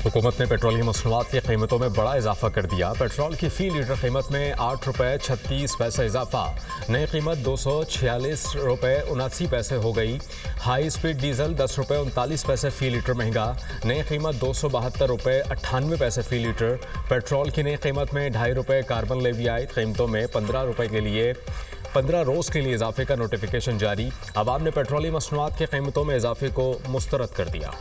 हुकूमत ने पेट्रोलियम मसनूआत की कीमतों में बड़ा इजाफा कर दिया। पेट्रोल की फी लीटर कीमत में 8 रुपये 36 पैसे इजाफा, नई कीमत 246 रुपये 79 पैसे हो गई। हाई स्पीड डीजल 10 रुपये 39 पैसे फी लीटर महंगा, नई कीमत 272 रुपये 98 पैसे फी लीटर। पेट्रोल की नई कीमत में 2.5 रुपये कार्बन लेवी कीमतों में 15 रुपये के लिए 15 रोज़ के लिए इजाफे का नोटिफिकेशन जारी। अवाम ने पेट्रोलियम मसनूआत की कीमतों में इजाफे को मुस्तरद कर दिया।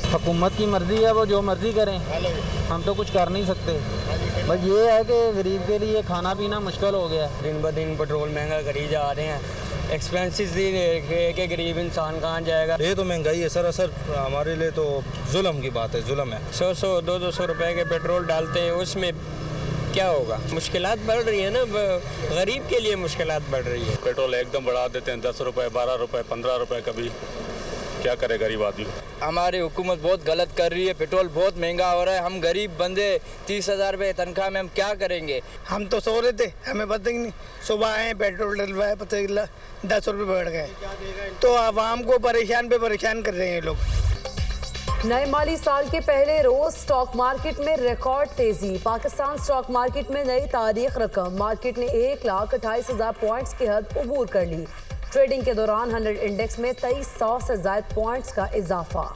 हुकूमत की मर्ज़ी है, वो जो मर्ज़ी करें, हम तो कुछ कर नहीं सकते। बस ये है कि गरीब के लिए खाना पीना मुश्किल हो गया है। दिन ब दिन पेट्रोल महंगा करी जा रहे हैं, एक्सपेंसिस ही है कि गरीब इंसान कहाँ जाएगा। ये तो महंगाई है सरासर, हमारे लिए तो जुल्म की बात है, जुल्म है। 100-200 रुपए के पेट्रोल डालते हैं, उसमें क्या होगा। मुश्किलात बढ़ रही है ना, गरीब के लिए मुश्किलात बढ़ रही है। पेट्रोल एकदम बढ़ा देते हैं, 10 रुपये 12 रुपये 15 रुपये, कभी क्या करे गरीब आदमी। हमारी हुकूमत बहुत गलत कर रही है, पेट्रोल बहुत महंगा हो रहा है। हम गरीब बंदे 30,000 रुपये तनख्वाह में हम क्या करेंगे। हम तो सो रहे थे, हमें पता ही नहीं, सुबह आए पेट्रोल डलवाए, पता चला 10 रुपये बढ़ गए। तो आवाम को परेशान पे परेशान कर रहे हैं लोग। नए माली साल के पहले रोज स्टॉक मार्केट में रिकॉर्ड तेजी। पाकिस्तान स्टॉक मार्केट में नई तारीख रकम, मार्केट ने 1,28,000 पॉइंट्स की हद अबूर कर ली। ट्रेडिंग के दौरान 100 इंडेक्स में 2300 से ज्यादा पॉइंट्स का इजाफा।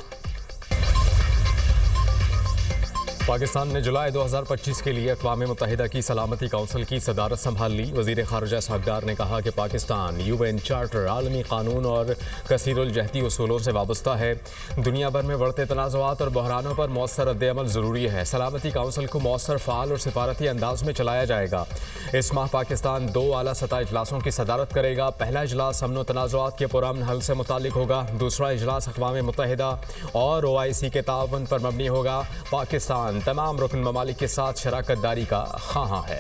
पाकिस्तान ने जुलाई 2025 के लिए अक़वाम मुत्तहिदा की सलामती काउंसिल की सदारत संभाल ली। वज़ीर ख़ारिजा इसहाक़ ने कहा कि पाकिस्तान UN चार्टर, आलमी कानून और कसीरुल-जहदी उसूलों से वाबस्ता है। दुनिया भर में बढ़ते तनाज़ुआत और बहरानों पर मौसर रद्द-ए-अमल ज़रूरी है। सलामती काउंसिल को मौसर, फ़ाल और सिफारती अंदाज में चलाया जाएगा। इस माह पाकिस्तान 2 आला सतह इजलासों की सदारत करेगा। पहला इजलास अमन व तनाज़ुआत के पुरअमन हल से मुतालिक होगा। दूसरा इजलास अक़वाम मुत्तहिदा और OIC के ताउन पर मबनी होगा। पाकिस्तान तमाम रुकन ममालिक के साथ शराकत दारी का ख़्वाह है।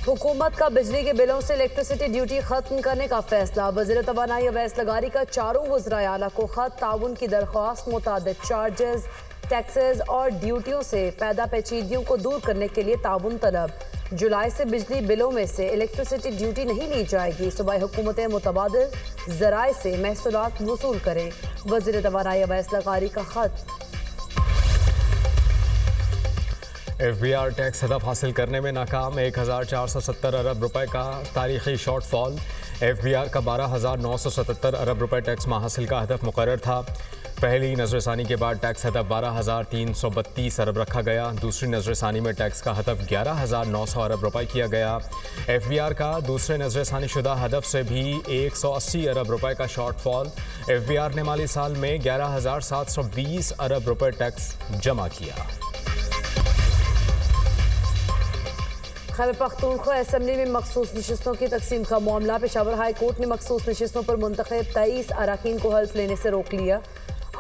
हुकूमत का बिजली के बिलों से इलेक्ट्रिसिटी ड्यूटी खत्म करने का फैसला। वज़ीर तवानाई अवैस लगारी का चारों वज़राए आला को खत। ताउन की दरख्वास्त मुतादिद चार्जेस, टैक्सेस और ड्यूटियों से पैदा पेचीदगियों को दूर करने के लिए ताउन तलब। जुलाई से बिजली बिलों में से इलेक्ट्रिसिटी ड्यूटी नहीं ली जाएगी। सूबाई हुकूमतें मुतबादिल ज़राए से महसूलात वसूल करें। वज़ीर तवानाई अवैस लगारी का खत। FBR टैक्स हदफ हासिल करने में नाकाम, 1470 अरब रुपए का तारीखी शॉर्टफॉल। FBR का 12,977 अरब रुपए टैक्स महासिल का हदफ मुकर्रर था। पहली नजरसानी के बाद टैक्स हदफ 12,332 अरब रखा गया। दूसरी नजरसानी में टैक्स का हदफ 11,900 अरब रुपए किया गया। FBR का दूसरे नजरसानी शुदा हदफ से भी 180 अरब रुपए का शॉर्टफॉल। FBR ने माली साल में 11,720 अरब रुपए टैक्स जमा किया। खैबर पख्तूनख्वा असम्बली में मखसूस नशिस्तों की तकसीम का मामला। पेशावर हाई कोर्ट ने मखसूस नशिस्तों पर मुंतखब 23 अरकान को हल्फ लेने से रोक लिया।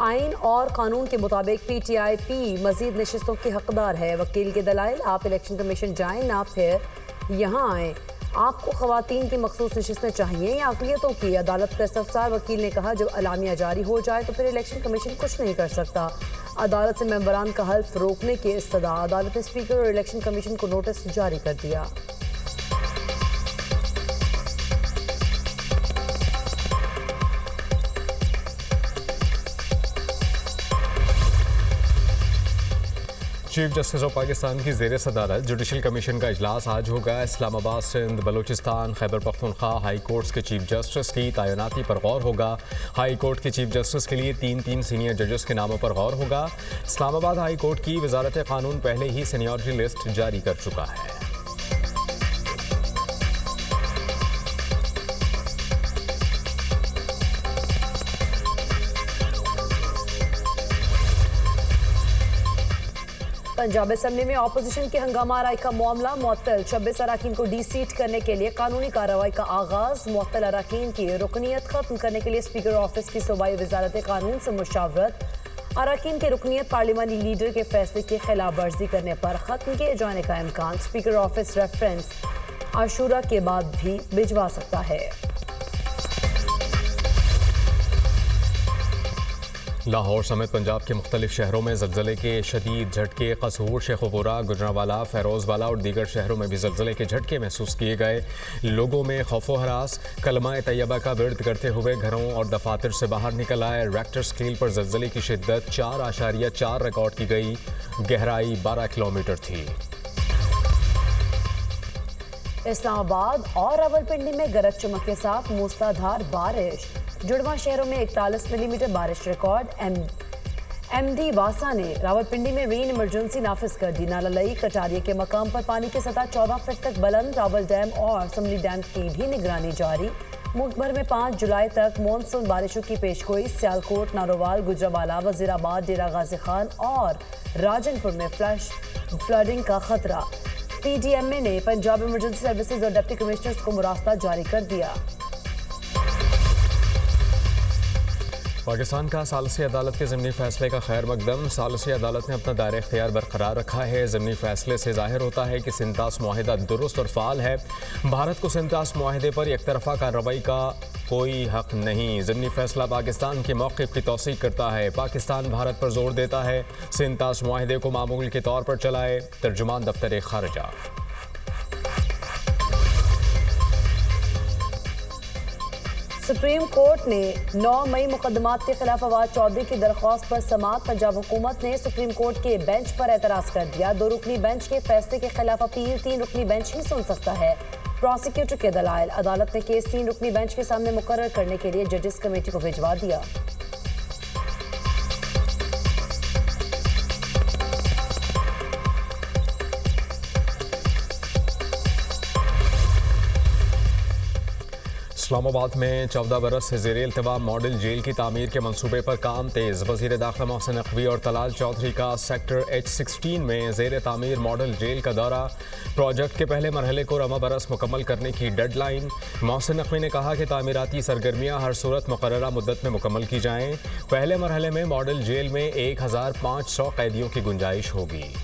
आइन और कानून के मुताबिक PTIP मजीद नशिस्तों के हकदार है। वकील के दलाइल, आप इलेक्शन कमीशन जाएं ना फिर यहाँ आएँ। आपको ख़वातीन की मखसूस नशिस्तें चाहिए या अक़लियतों की? अदालत का इस्तफसार। वकील ने कहा जब अलामिया जारी हो जाए तो फिर इलेक्शन कमीशन कुछ नहीं कर सकता। अदालत से मेंबरान का हल्फ रोकने की इस्तदा। अदालत ने स्पीकर और इलेक्शन कमीशन को नोटिस जारी कर दिया। चीफ जस्टिस ऑफ पाकिस्तान की ज़ेर सदारत जुडिशल कमीशन का इजलास आज होगा। इस्लामाबाद, सिंध, बलूचिस्तान, खैबर पख्तूनख्वा हाई कोर्ट्स के चीफ जस्टिस की तैनाती पर गौर होगा। हाई कोर्ट के चीफ जस्टिस के लिए 3 सीनियर जजेस के नामों पर गौर होगा। इस्लामाबाद हाई कोर्ट की वजारत कानून पहले ही सीनियरिटी लिस्ट जारी कर चुका है। पंजाब असम्बली में अपोजिशन के हंगामा आराई का मामला मुअत्तल। 26 अरकान को डी-सीट करने के लिए कानूनी कार्रवाई का आगाज। मुअत्तल अरकान की रुकनीत खत्म करने के लिए स्पीकर ऑफिस की सूबाई वजारत कानून से मुशावरत। अरकान की रुकनीत पार्लिमानी लीडर के फैसले की खिलाफ वर्जी करने पर खत्म किए जाने का इम्कान। स्पीकर ऑफिस रेफरेंस आशूरा के बाद भी भिजवा सकता है। लाहौर समेत पंजाब के मुख्तलिफ शहरों में ज़लज़ले के शदीद झटके। कसूर, शेखुपुरा, गुजरांवाला, फ़ैरोज़वाला और दीगर शहरों में भी ज़लज़ले के झटके महसूस किए गए। लोगों में खौफो हरास। कलमा तैयबा का विर्द करते हुए घरों और दफातर से बाहर निकल आए। रेक्टर स्केल पर ज़लज़ले की शिद्दत 4.4 रिकॉर्ड की गई। गहराई 12 किलोमीटर थी। इस्लामाबाद और रावलपिंडी में गरज चमक के साथ मूसलाधार बारिश। जुड़वा शहरों में 41 मिलीमीटर बारिश रिकॉर्ड। एमडी वासा ने रावलपिंडी में रेन इमरजेंसी नाफिज कर दी। नाला लई कटारिया के मकाम पर पानी की सतह 14 फीट तक बुलंद। रावल डैम और समली डैम की भी निगरानी जारी। मुल्क भर में 5 जुलाई तक मानसून बारिशों की पेशगोई। सियालकोट, नारोवाल, गुजरांवाला, वजीराबाद, डेरा गाजी खान और राजनपुर में फ्लडिंग का खतरा। पीडीएमए ने पंजाब इमरजेंसी सर्विसेज और डिप्टी कमिश्नर्स को मुरासला जारी कर दिया। पाकिस्तान का सालसी अदालत के ज़िमनी फैसले का खैर मकदम। सालसी अदालत ने अपना दायरा इख्तियार बरकरार रखा है। ज़िमनी फैसले से जाहिर होता है कि सिंतास मुआहिदा दुरुस्त और फ़ाल है। भारत को सिंतास मुआहिदे पर एक तरफा कार्रवाई का कोई हक नहीं। ज़िमनी फैसला पाकिस्तान के मौक़िफ़ की तौसीक़ करता है। पाकिस्तान भारत पर जोर देता है सिंतास मुआहिदे को मामूल के तौर पर चलाए। तर्जुमान दफ्तर खारजा। सुप्रीम कोर्ट ने 9 मई मुकदमात के खिलाफ फवाद चौधरी की दरख्वास्त पर समाअत। पंजाब हुकूमत ने सुप्रीम कोर्ट के बेंच पर एतराज़ कर दिया। 2 रुकनी बेंच के फैसले के खिलाफ अपील 3 रुकनी बेंच ही सुन सकता है। प्रोसिक्यूटर के दलाइल। अदालत ने केस 3 रुकनी बेंच के सामने मुकर्रर करने के लिए जजेस कमेटी को भिजवा दिया। इस्लामाबाद में 14 बरस से ज़ेर इल्तिवा मॉडल जेल की तामीर के मंसूबे पर काम तेज़। वज़ीर दाखिला मोहसिन नकवी और तलाल चौधरी का सेक्टर H16 में ज़ेर तामीर मॉडल जेल का दौरा। प्रोजेक्ट के पहले मरहले को रवा बरस मुकम्मल करने की डेडलाइन। मोहसिन नकवी ने कहा कि तामीराती सरगर्मियाँ हर सूरत मुकर्ररा मुद्दत में मुकम्मल की जाएँ। पहले मरहले में मॉडल जेल में 1500 कैदियों की गुंजाइश होगी।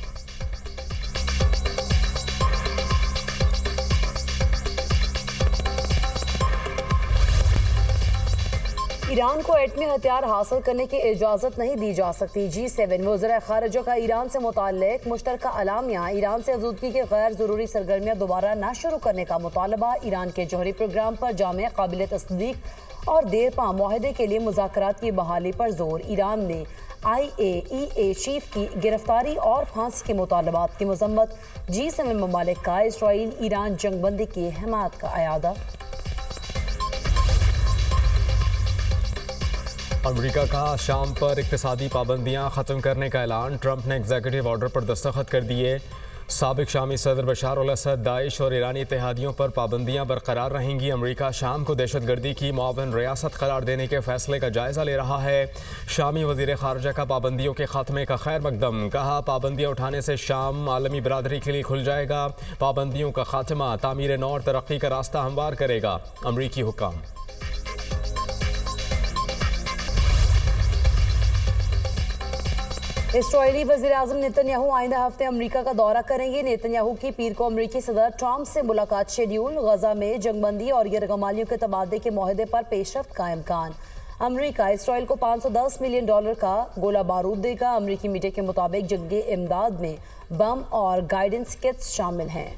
ईरान को एटमी हथियार हासिल करने की इजाज़त नहीं दी जा सकती। G7 वज़ीर ख़ारिजा का ईरान से मुताल्लिक़ मुश्तरका अलामिया। ईरान से आज़ूदगी के गैर ज़रूरी सरगर्मियाँ दोबारा न शुरू करने का मुतालबा। ईरान के जौहरी प्रोग्राम पर जामे काबिल तस्दीक और देरपा मुआहदे के लिए मुज़ाकरात की बहाली पर जोर। ईरान ने IAEA चीफ की गिरफ्तारी और फांसी के मुतालबात की मज़म्मत। G7 ममालिक का इसराइल ईरान जंगबंदी की हिमायत का अयादा। अमेरिका का शाम पर इक़्तिसादी पाबंदियां ख़त्म करने का ऐलान। ट्रंप ने एग्जीक्यूटिव ऑर्डर पर दस्तखत कर दिए। साबिक शामी सदर बशार अल असद, दाइश और ईरानी इत्तेहादियों पर पाबंदियां बरकरार रहेंगी। अमेरिका शाम को दहशतगर्दी की मुआवन रियासत करार देने के फैसले का जायज़ा ले रहा है। शामी वज़ीर ख़ारजा का पाबंदियों के खात्मे का खैर मकदम। कहा, पाबंदियां उठाने से शाम आलमी बरादरी के लिए खुल जाएगा। पाबंदियों का खात्मा तामीर नौ और तरक्की का रास्ता हमवार करेगा। अमरीकी हुक्म। इसराइली वज़ीर-ए-आज़म नेतन्याहू आइंदा हफ्ते अमेरिका का दौरा करेंगे। नेतन्याहू की पीर को अमेरिकी सदर ट्रंप से मुलाकात शेड्यूल। गजा में जंगबंदी और यरगमालियों के तबादले के मुआहदे पर पेशरफ्त का इम्कान। अमेरिका इसराइल को $510 मिलियन का गोला बारूद देगा। अमेरिकी मीडिया के मुताबिक जंगी इमदाद में बम और गाइडेंस किट्स शामिल हैं।